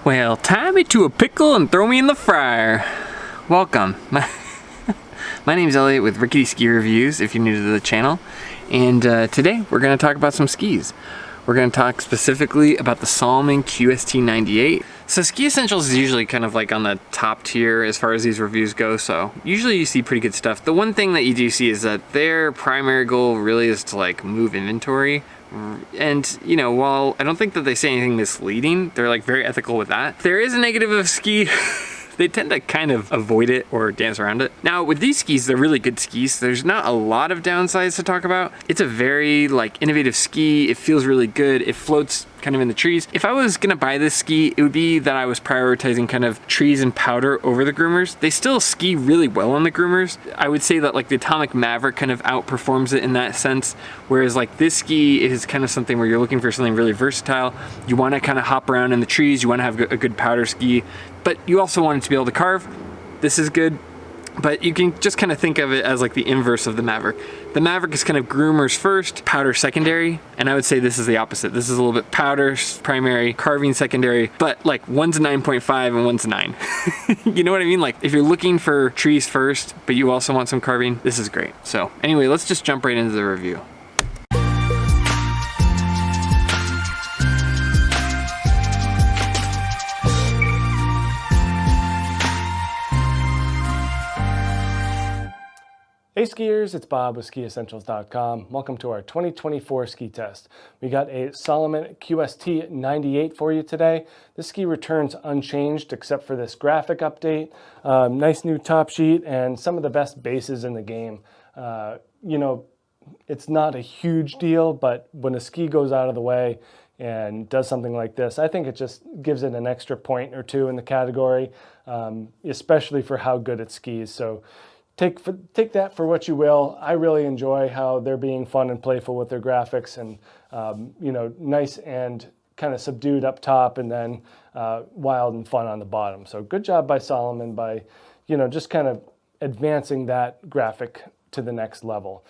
Well, tie me to a pickle and throw me in the fryer. Welcome. My name's Elliott with Rickety Ski Reviews, if you're new to the channel. And today we're going to talk about some skis. We're going to talk specifically about the Salomon QST98. So Ski Essentials is usually kind of like on the top tier as far as these reviews go, so usually you see pretty good stuff. The one thing that you do see is that their primary goal really is to like move inventory. And, you know, while I don't think that they say anything misleading, they're like very ethical with that. If there is a negative of ski, they tend to kind of avoid it or dance around it. Now with these skis, they're really good skis. There's not a lot of downsides to talk about. It's a very like innovative ski. It feels really good. It floats kind of in the trees. If I was gonna buy this ski, it would be that I was prioritizing kind of trees and powder over the groomers. They still ski really well on the groomers. I would say that like the Atomic Maverick kind of outperforms it in that sense, whereas like this ski is kind of something where you're looking for something really versatile. You wanna kind of hop around in the trees, you wanna have a good powder ski, but you also want it to be able to carve. This is good, but you can just kind of think of it as like the inverse of the Maverick. The Maverick is kind of groomers first, powder secondary, and I would say this is the opposite. This is a little bit powder primary, carving secondary, but like one's a 9.5 and one's a 9. You know what I mean? Like if you're looking for trees first, but you also want some carving, this is great. So anyway, let's just jump right into the review. Hey skiers, it's Bob with SkiEssentials.com. Welcome to our 2024 ski test. We got a Salomon QST98 for you today. This ski returns unchanged except for this graphic update. Nice new top sheet and some of the best bases in the game. You know, it's not a huge deal, but when a ski goes out of the way and does something like this, I think it just gives it an extra point or two in the category, especially for how good it skis. So take that for what you will. I really enjoy how they're being fun and playful with their graphics, and you know, nice and kind of subdued up top, and then wild and fun on the bottom. So good job by Salomon by, you know, just kind of advancing that graphic to the next level.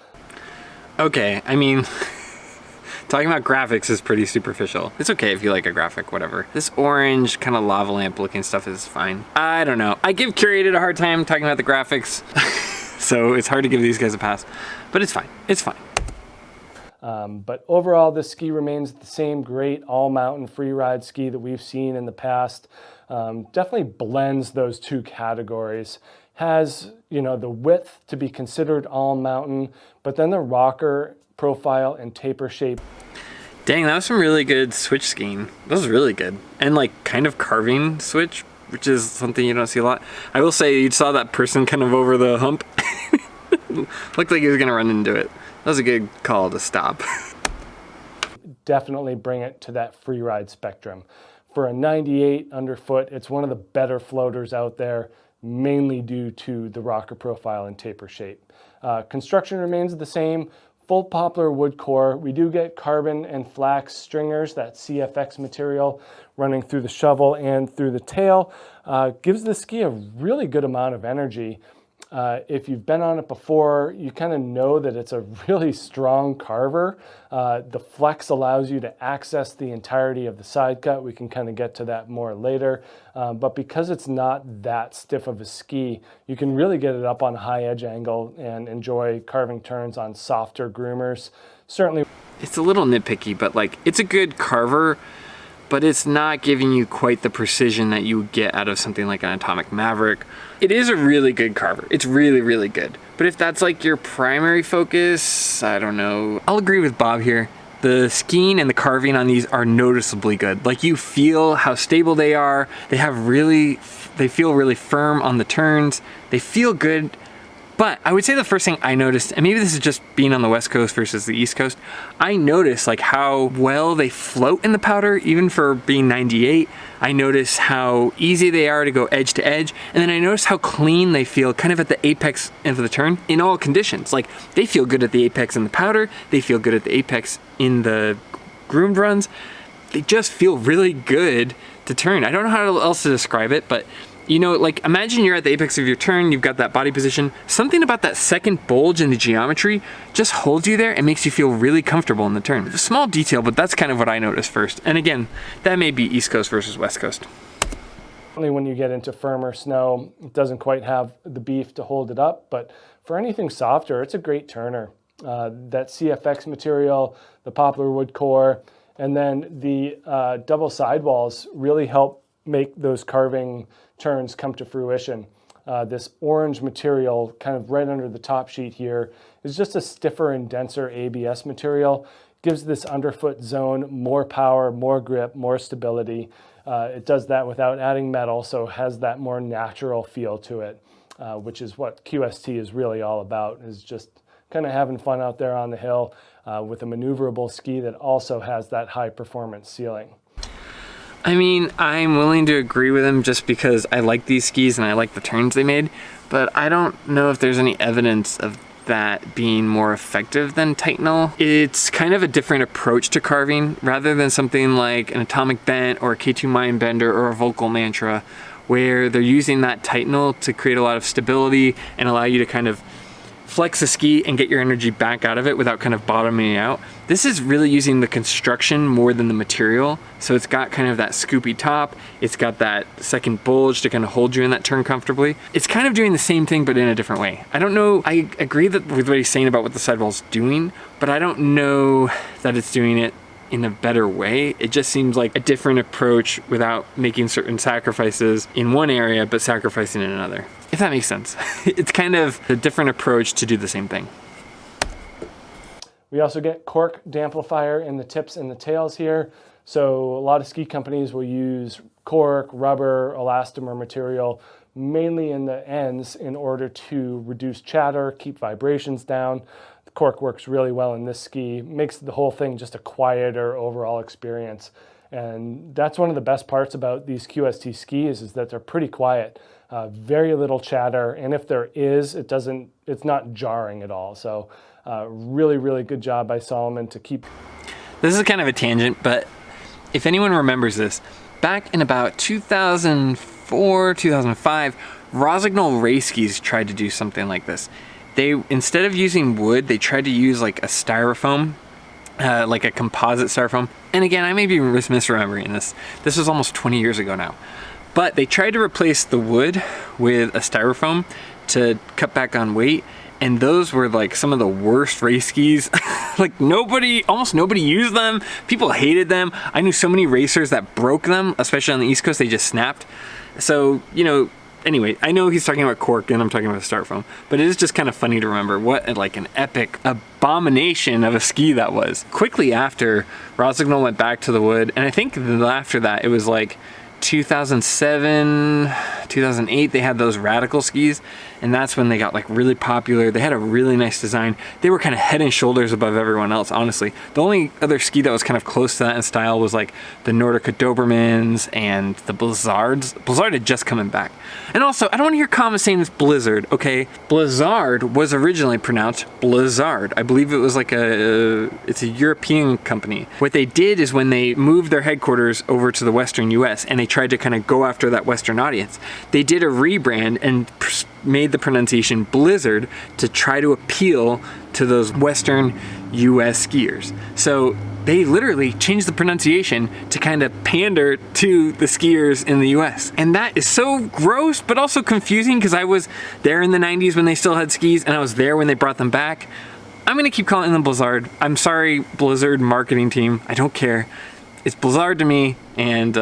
Okay, I mean, talking about graphics is pretty superficial. It's okay if you like a graphic, whatever. This orange kind of lava lamp looking stuff is fine. I don't know. I give Curated a hard time talking about the graphics, so it's hard to give these guys a pass, but it's fine. It's fine. But overall, this ski remains the same great all-mountain free ride ski that we've seen in the past. Definitely blends those two categories. Has, you know, the width to be considered all-mountain, but then the rocker profile and taper shape. Dang, that was some really good switch skiing. That was really good. And like kind of carving switch, which is something you don't see a lot. I will say you saw that person kind of over the hump. Looked like he was gonna run into it. That was a good call to stop. Definitely bring it to that free ride spectrum. For a 98 underfoot, it's one of the better floaters out there, mainly due to the rocker profile and taper shape. Construction remains the same. Full poplar wood core. We do get carbon and flax stringers, that CFX material, running through the shovel and through the tail. Gives the ski a really good amount of energy. If you've been on it before, you kind of know that it's a really strong carver. The flex allows you to access the entirety of the side cut. We can kind of get to that more later. But because it's not that stiff of a ski, you can really get it up on a high edge angle and enjoy carving turns on softer groomers. Certainly. It's a little nitpicky, but like it's a good carver, but it's not giving you quite the precision that you would get out of something like an Atomic Maverick. It is a really good carver. It's really, really good. But if that's like your primary focus, I don't know. I'll agree with Bob here. The skiing and the carving on these are noticeably good. Like you feel how stable they are. They feel really firm on the turns. They feel good. But I would say the first thing I noticed, and maybe this is just being on the West Coast versus the East Coast, I noticed like how well they float in the powder, even for being 98. I notice how easy they are to go edge to edge, and then I notice how clean they feel kind of at the apex of the turn in all conditions. Like they feel good at the apex in the powder, they feel good at the apex in the groomed runs. They just feel really good to turn. I don't know how else to describe it, but you know, like imagine you're at the apex of your turn, you've got that body position. Something about that second bulge in the geometry just holds you there and makes you feel really comfortable in the turn. It's a small detail, but that's kind of what I noticed first. And again, that may be East Coast versus West Coast. Only when you get into firmer snow, it doesn't quite have the beef to hold it up, but for anything softer, it's a great turner. That CFX material, the poplar wood core, and then the double sidewalls really help make those carving turns come to fruition. This orange material kind of right under the top sheet here is just a stiffer and denser ABS material. Gives this underfoot zone more power, more grip, more stability. It does that without adding metal, so it has that more natural feel to it, which is what QST is really all about, is just kind of having fun out there on the hill with a maneuverable ski that also has that high performance ceiling. I mean, I'm willing to agree with him just because I like these skis and I like the turns they made, but I don't know if there's any evidence of that being more effective than Titanal. It's kind of a different approach to carving rather than something like an Atomic Bent or a K2 Mind Bender or a Vocal Mantra, where they're using that Titanal to create a lot of stability and allow you to kind of flex the ski and get your energy back out of it without kind of bottoming out. This is really using the construction more than the material. So it's got kind of that scoopy top. It's got that second bulge to kind of hold you in that turn comfortably. It's kind of doing the same thing, but in a different way. I don't know, I agree with what he's saying about what the sidewall's doing, but I don't know that it's doing it in a better way. It just seems like a different approach without making certain sacrifices in one area, but sacrificing in another. If that makes sense. It's kind of a different approach to do the same thing. We also get cork damplifier in the tips and the tails here. So a lot of ski companies will use cork, rubber, elastomer material, mainly in the ends in order to reduce chatter, keep vibrations down. The cork works really well in this ski, makes the whole thing just a quieter overall experience. And that's one of the best parts about these QST skis is that they're pretty quiet. Very little chatter, and if there is, it's not jarring at all. So really, really good job by Salomon to keep. This is kind of a tangent, but if anyone remembers this, back in about 2004, 2005, Rossignol race skis tried to do something like this. They, instead of using wood, they tried to use like a styrofoam, like a composite styrofoam. And again, I may be misremembering this. This was almost 20 years ago now. But they tried to replace the wood with a styrofoam to cut back on weight. And those were like some of the worst race skis. Like almost nobody used them. People hated them. I knew so many racers that broke them, especially on the East Coast, they just snapped. So, you know, anyway, I know he's talking about cork and I'm talking about styrofoam, but it is just kind of funny to remember what like an epic abomination of a ski that was. Quickly after, Rossignol went back to the wood. And I think after that, it was like 2007, 2008, they had those radical skis, and that's when they got like really popular. They had a really nice design. They were kind of head and shoulders above everyone else, honestly. The only other ski that was kind of close to that in style was like the Nordica Dobermans and the Blizzards. Blizzard had just coming back. And also, I don't want to hear comments saying it's Blizzard, okay? Blizzard was originally pronounced Blizzard. I believe it was like it's a European company. What they did is when they moved their headquarters over to the Western US and they tried to kind of go after that Western audience, they did a rebrand and made the pronunciation Blizzard to try to appeal to those Western US skiers. So they literally changed the pronunciation to kind of pander to the skiers in the US. And that is so gross, but also confusing because I was there in the 90s when they still had skis and I was there when they brought them back. I'm gonna keep calling them Blizzard. I'm sorry, Blizzard marketing team, I don't care. It's Blizzard to me, and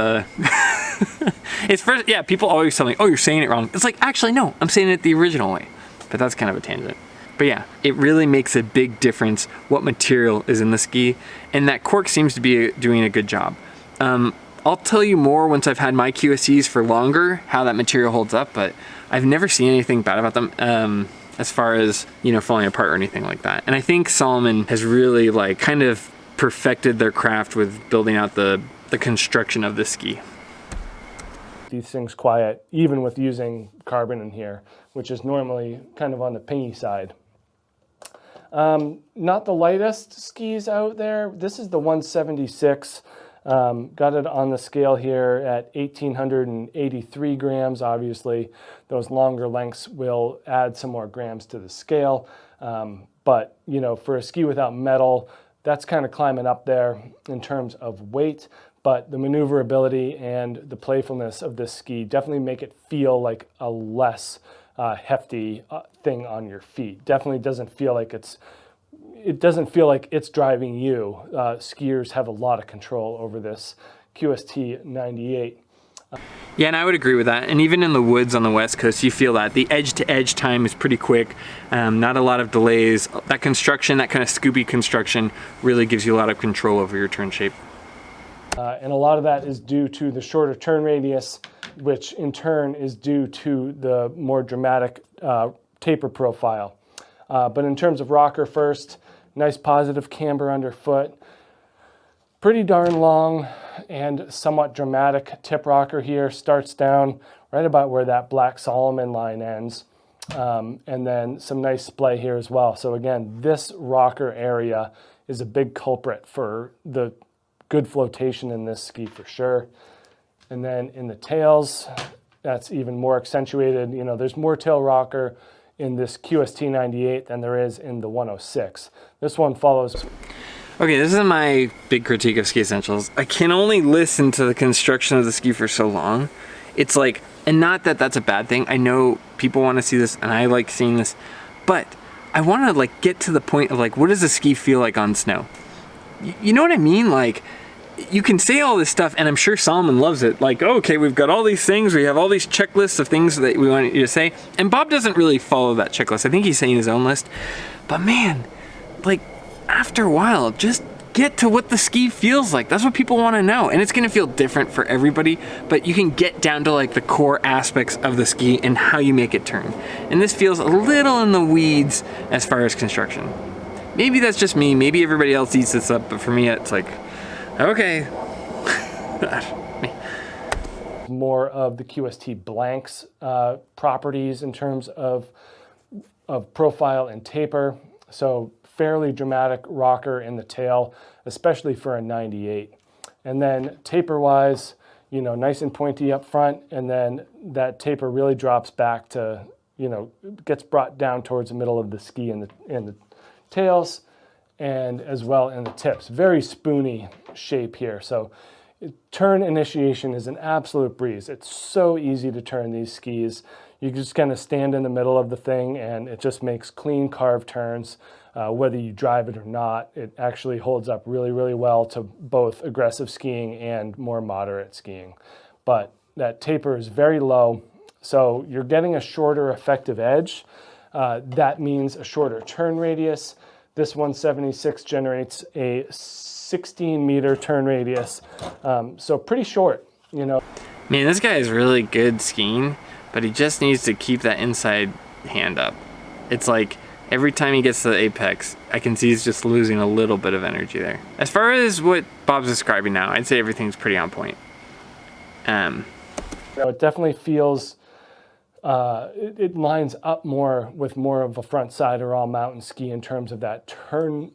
it's first, yeah, people always tell me, oh, you're saying it wrong. It's like, actually, no, I'm saying it the original way. But that's kind of a tangent. But yeah, it really makes a big difference what material is in the ski, and that cork seems to be doing a good job. I'll tell you more once I've had my QSCs for longer, how that material holds up, but I've never seen anything bad about them as far as, you know, falling apart or anything like that. And I think Salomon has really like kind of perfected their craft with building out the construction of this ski. These things quiet, even with using carbon in here, which is normally kind of on the pingy side. Not the lightest skis out there. This is the 176. Got it on the scale here at 1,883 grams. Obviously, those longer lengths will add some more grams to the scale. But, you know, for a ski without metal, that's kind of climbing up there in terms of weight, but the maneuverability and the playfulness of this ski definitely make it feel like a less hefty thing on your feet. Definitely doesn't feel like it's driving you. Skiers have a lot of control over this QST 98. Yeah, and I would agree with that. And even in the woods on the West Coast, you feel that. The edge-to-edge time is pretty quick, not a lot of delays. That construction, that kind of scoopy construction, really gives you a lot of control over your turn shape. And a lot of that is due to the shorter turn radius, which in turn is due to the more dramatic taper profile. But in terms of rocker first, nice positive camber underfoot, pretty darn long and somewhat dramatic tip rocker here. Starts down right about where that black Salomon line ends. And then some nice splay here as well. So again, this rocker area is a big culprit for the good flotation in this ski for sure. And then in the tails, that's even more accentuated. You know, there's more tail rocker in this QST 98 than there is in the 106. This one follows. Okay, this is my big critique of Ski Essentials. I can only listen to the construction of the ski for so long. It's like, and not that that's a bad thing. I know people want to see this and I like seeing this, but I want to like get to the point of like, what does a ski feel like on snow? You know what I mean? Like, you can say all this stuff and I'm sure Salomon loves it. Like, oh, okay, we've got all these things. We have all these checklists of things that we want you to say. And Bob doesn't really follow that checklist. I think he's saying his own list. But man, like, after a while, just get to what the ski feels like. That's what people want to know. And it's going to feel different for everybody, but you can get down to like the core aspects of the ski and how you make it turn. And this feels a little in the weeds as far as construction. Maybe that's just me. Maybe everybody else eats this up, but for me, it's like, okay. More of the QST blanks properties in terms of profile and taper. So fairly dramatic rocker in the tail, especially for a 98. And then taper-wise, you know, nice and pointy up front, and then that taper really drops back to, you know, gets brought down towards the middle of the ski in the tails, and as well in the tips. Very spoony shape here. So turn initiation is an absolute breeze. It's so easy to turn these skis. You just kind of stand in the middle of the thing and it just makes clean carved turns. Whether you drive it or not, it actually holds up really, really well to both aggressive skiing and more moderate skiing. But that taper is very low, so you're getting a shorter effective edge. That means a shorter turn radius. This 176 generates a 16-meter turn radius, so pretty short, you know. Man, this guy is really good skiing, but he just needs to keep that inside hand up. It's like every time he gets to the apex, I can see he's just losing a little bit of energy there. As far as what Bob's describing now, I'd say everything's pretty on point. It definitely feels, it lines up more with more of a front side or all mountain ski in terms of that turn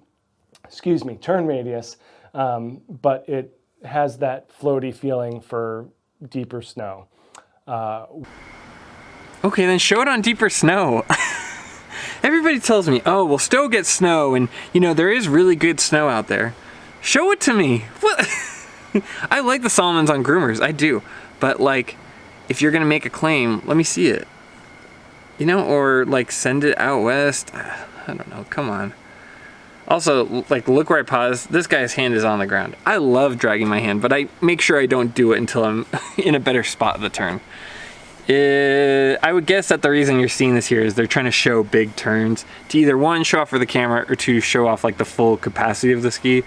radius, but it has that floaty feeling for deeper snow. Okay, then show it on deeper snow. Everybody tells me, oh, well, Stowe gets snow, and, you know, there is really good snow out there. Show it to me. What? I like the Salomons on groomers, I do. But, like, if you're going to make a claim, let me see it. You know, or, like, send it out west. I don't know, come on. Also, like, look where I pause. This guy's hand is on the ground. I love dragging my hand, but I make sure I don't do it until I'm in a better spot of the turn. I would guess that the reason you're seeing this here is they're trying to show big turns to either one, show off for the camera, or two, show off like the full capacity of the ski,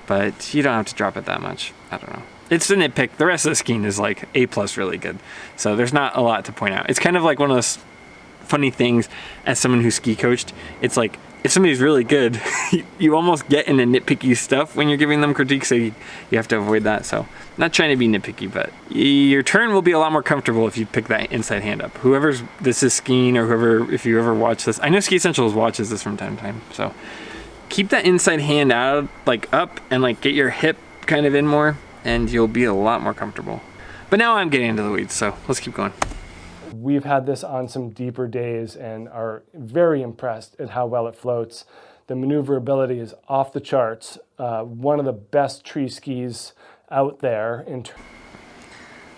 but you don't have to drop it that much. I don't know. It's a nitpick. The rest of the skiing is like A+ really good. So there's not a lot to point out. It's kind of like one of those funny things as someone who ski coached. It's like, if somebody's really good, you almost get into nitpicky stuff when you're giving them critique, so you have to avoid that. So, not trying to be nitpicky, but your turn will be a lot more comfortable if you pick that inside hand up. Whoever's this is skiing, or whoever, if you ever watch this, I know Ski Essentials watches this from time to time, so keep that inside hand out, like up, and like get your hip kind of in more, and you'll be a lot more comfortable. But now I'm getting into the weeds, so let's keep going. We've had this on some deeper days and are very impressed at how well it floats. The maneuverability is off the charts. One of the best tree skis out there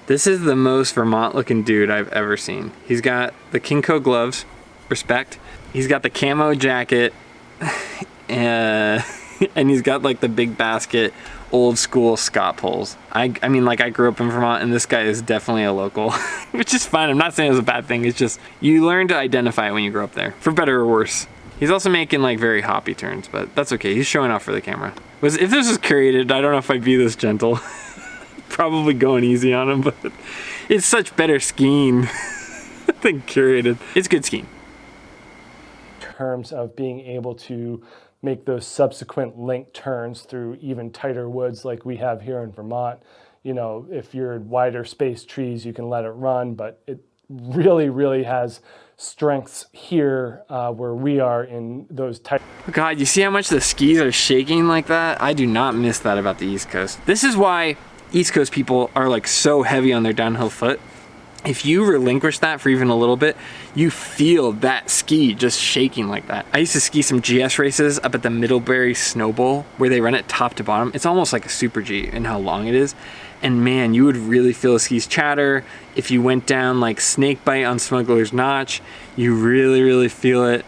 This is the most Vermont looking dude I've ever seen. He's got the Kinko gloves, respect. He's got the camo jacket, and he's got like the big basket, old school Scott poles. I mean, like, I grew up in Vermont, and this guy is definitely a local, which is fine. I'm not saying it's a bad thing. It's just, you learn to identify it when you grow up there, for better or worse. He's also making like very hoppy turns, but that's okay. He's showing off for the camera. If this was curated, I don't know if I'd be this gentle. Probably going easy on him, but it's such better skiing than curated. It's good skiing. In terms of being able to make those subsequent link turns through even tighter woods like we have here in Vermont. You know, if you're wider spaced trees, you can let it run, but it really has strengths here where we are in those tight. God, you see how much the skis are shaking like that? I do not miss that about the East Coast. This is why East Coast people are like so heavy on their downhill foot. If you relinquish that for even a little bit, you feel that ski just shaking like that. I used to ski some GS races up at the Middlebury Snow Bowl where they run it top to bottom. It's almost like a Super G in how long it is. And man, you would really feel the skis chatter. If you went down like snake bite on Smuggler's Notch, you really feel it.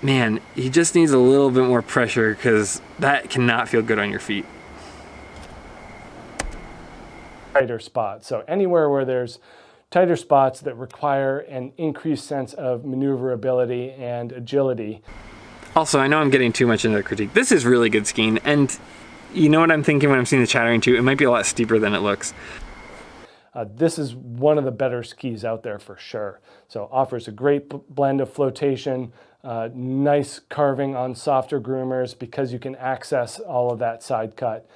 Man, he just needs a little bit more pressure because that cannot feel good on your feet. Tighter spots. So anywhere where there's tighter spots that require an increased sense of maneuverability and agility. Also, I know I'm getting too much into the critique. This is really good skiing, and you know what I'm thinking when I'm seeing the chattering too? It might be a lot steeper than it looks. This is one of the better skis out there for sure. So offers a great blend of flotation, nice carving on softer groomers because you can access all of that side cut.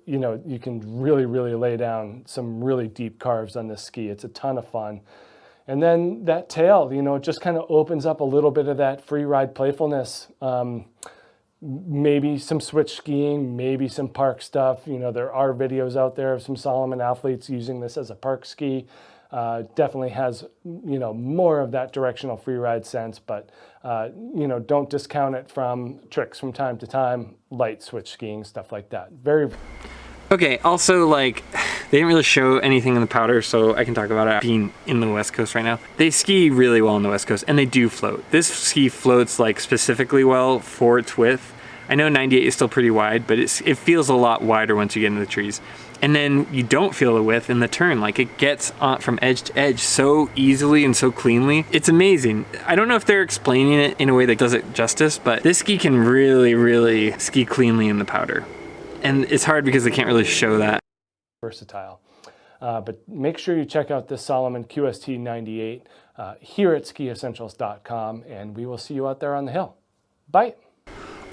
You know, you can really lay down some really deep carves on this ski. It's a ton of fun. And then that tail, you know, it just kind of opens up a little bit of that free ride playfulness. Maybe some switch skiing, maybe some park stuff. You know, there are videos out there of some Salomon athletes using this as a park ski. Definitely has, you know, more of that directional free ride sense, but, you know, don't discount it from tricks from time to time, light switch skiing, stuff like that. Very. Okay, also, like, they didn't really show anything in the powder, so I can talk about it being in the West Coast right now. They ski really well on the West Coast, and they do float. This ski floats, like, specifically well for its width. I know 98 is still pretty wide, but it feels a lot wider once you get into the trees. And then you don't feel the width in the turn. Like, it gets on from edge to edge so easily and so cleanly. It's amazing. I don't know if they're explaining it in a way that does it justice, but this ski can really ski cleanly in the powder. And it's hard because they can't really show that. Versatile. But make sure you check out this Salomon QST 98 here at skiessentials.com, and we will see you out there on the hill. Bye.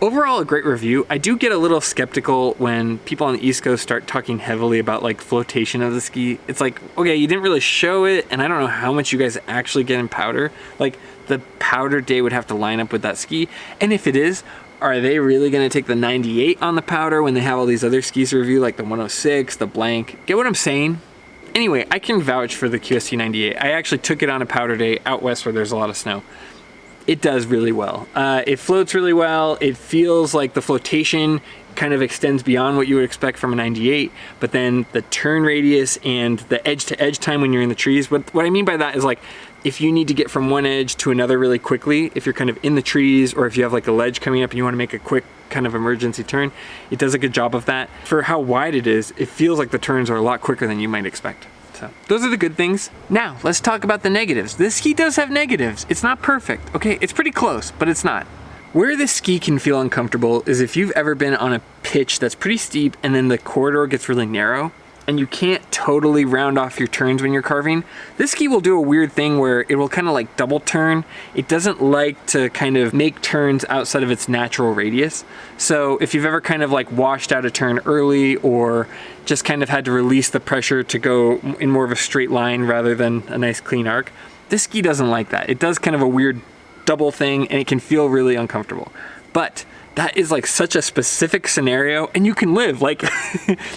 Overall, a great review. I do get a little skeptical when people on the East Coast start talking heavily about like flotation of the ski. It's like, okay, you didn't really show it, and I don't know how much you guys actually get in powder. Like, the powder day would have to line up with that ski. And if it is, are they really going to take the 98 on the powder when they have all these other skis to review, like the 106, the blank? Get what I'm saying? Anyway, I can vouch for the QST 98. I actually took it on a powder day out west where there's a lot of snow. It does really well. It floats really well. It feels like the flotation kind of extends beyond what you would expect from a 98, but then the turn radius and the edge to edge time when you're in the trees, what I mean by that is, like, if you need to get from one edge to another really quickly, if you're kind of in the trees, or if you have like a ledge coming up and you want to make a quick kind of emergency turn, it does a good job of that. For how wide it is, it feels like the turns are a lot quicker than you might expect. So those are the good things. Now let's talk about the negatives. This ski does have negatives. It's not perfect, okay? It's pretty close, but it's not. Where this ski can feel uncomfortable is if you've ever been on a pitch that's pretty steep and then the corridor gets really narrow and you can't totally round off your turns when you're carving. This ski will do a weird thing where it will kind of like double turn. It doesn't like to kind of make turns outside of its natural radius. So if you've ever kind of like washed out a turn early or just kind of had to release the pressure to go in more of a straight line rather than a nice clean arc, this ski doesn't like that. It does kind of a weird double thing and it can feel really uncomfortable. But that is like such a specific scenario, and you can live. Like,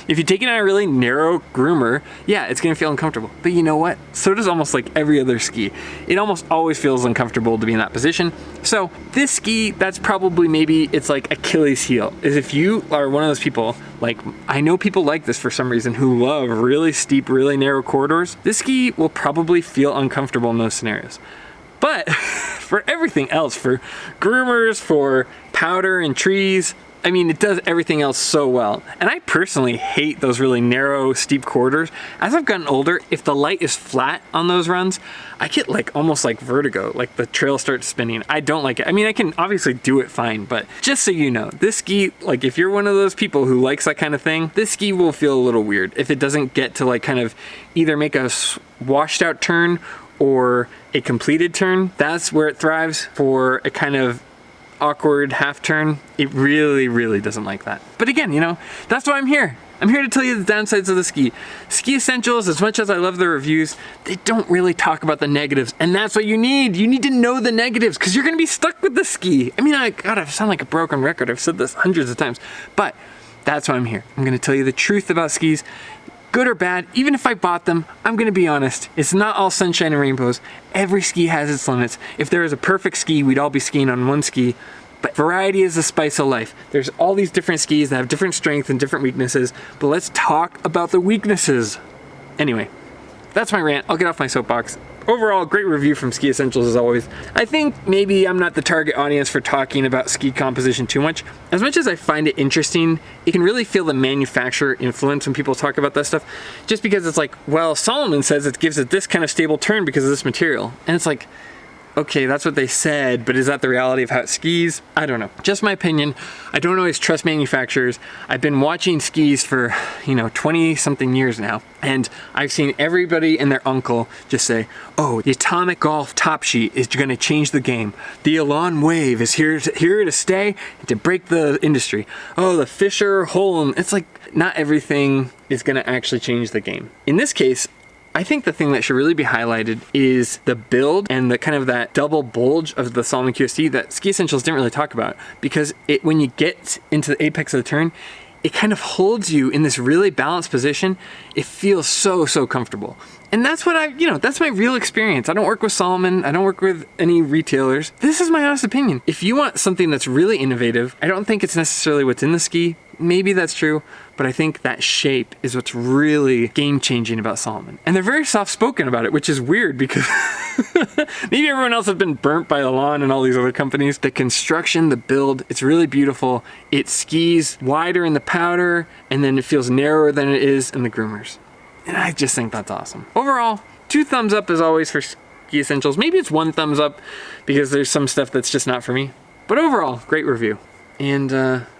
if you take it on a really narrow groomer, yeah, it's gonna feel uncomfortable. But you know what? So does almost like every other ski. It almost always feels uncomfortable to be in that position. So this ski, that's probably maybe it's like Achilles heel, is if you are one of those people, like I know people like this for some reason who love really steep, really narrow corridors, this ski will probably feel uncomfortable in those scenarios. But for everything else, for groomers, for powder and trees, I mean, it does everything else so well. And I personally hate those really narrow, steep corridors. As I've gotten older, if the light is flat on those runs, I get like almost like vertigo, like the trail starts spinning. I don't like it. I mean, I can obviously do it fine, but just so you know, this ski, like if you're one of those people who likes that kind of thing, this ski will feel a little weird if it doesn't get to like kind of either make a washed out turn or a completed turn. That's where it thrives. For a kind of awkward half turn, it really, really doesn't like that. But again, you know, that's why I'm here. I'm here to tell you the downsides of the ski. Ski Essentials, as much as I love the reviews, they don't really talk about the negatives, and that's what you need. You need to know the negatives, because you're gonna be stuck with the ski. I mean, God, I sound like a broken record. I've said this hundreds of times, but that's why I'm here. I'm gonna tell you the truth about skis. Good or bad, even if I bought them, I'm gonna be honest, it's not all sunshine and rainbows. Every ski has its limits. If there was a perfect ski, we'd all be skiing on one ski, but variety is the spice of life. There's all these different skis that have different strengths and different weaknesses, but let's talk about the weaknesses. Anyway, that's my rant. I'll get off my soapbox. Overall, great review from Ski Essentials as always. I think maybe I'm not the target audience for talking about ski composition too much. As much as I find it interesting, you can really feel the manufacturer influence when people talk about that stuff. Just because it's like, well, Salomon says it gives it this kind of stable turn because of this material. And it's like, okay, that's what they said, but is that the reality of how it skis? I don't know. Just my opinion. I don't always trust manufacturers. I've been watching skis for, 20 something years now, and I've seen everybody and their uncle just say, oh, the Atomic Golf top sheet is gonna change the game. The Elon Wave is here to stay and to break the industry. Oh, the Fisher hole, it's like, not everything is gonna actually change the game. In this case, I think the thing that should really be highlighted is the build and the kind of that double bulge of the Salomon QST that Ski Essentials didn't really talk about, because when you get into the apex of the turn, it kind of holds you in this really balanced position. It feels so comfortable. And that's what that's my real experience. I don't work with Salomon. I don't work with any retailers. This is my honest opinion. If you want something that's really innovative, I don't think it's necessarily what's in the ski. Maybe that's true, but I think that shape is what's really game-changing about Salomon. And they're very soft-spoken about it, which is weird because maybe everyone else has been burnt by Elon and all these other companies. The construction, the build, it's really beautiful. It skis wider in the powder, and then it feels narrower than it is in the groomers. And I just think that's awesome. Overall, 2 thumbs up as always for Ski Essentials. Maybe it's 1 thumbs up because there's some stuff that's just not for me. But overall, great review. And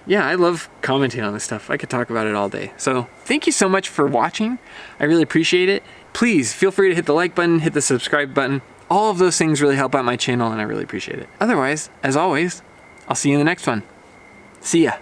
yeah, I love commenting on this stuff. I could talk about it all day. So thank you so much for watching. I really appreciate it. Please feel free to hit the like button, hit the subscribe button. All of those things really help out my channel and I really appreciate it. Otherwise, as always, I'll see you in the next one. See ya.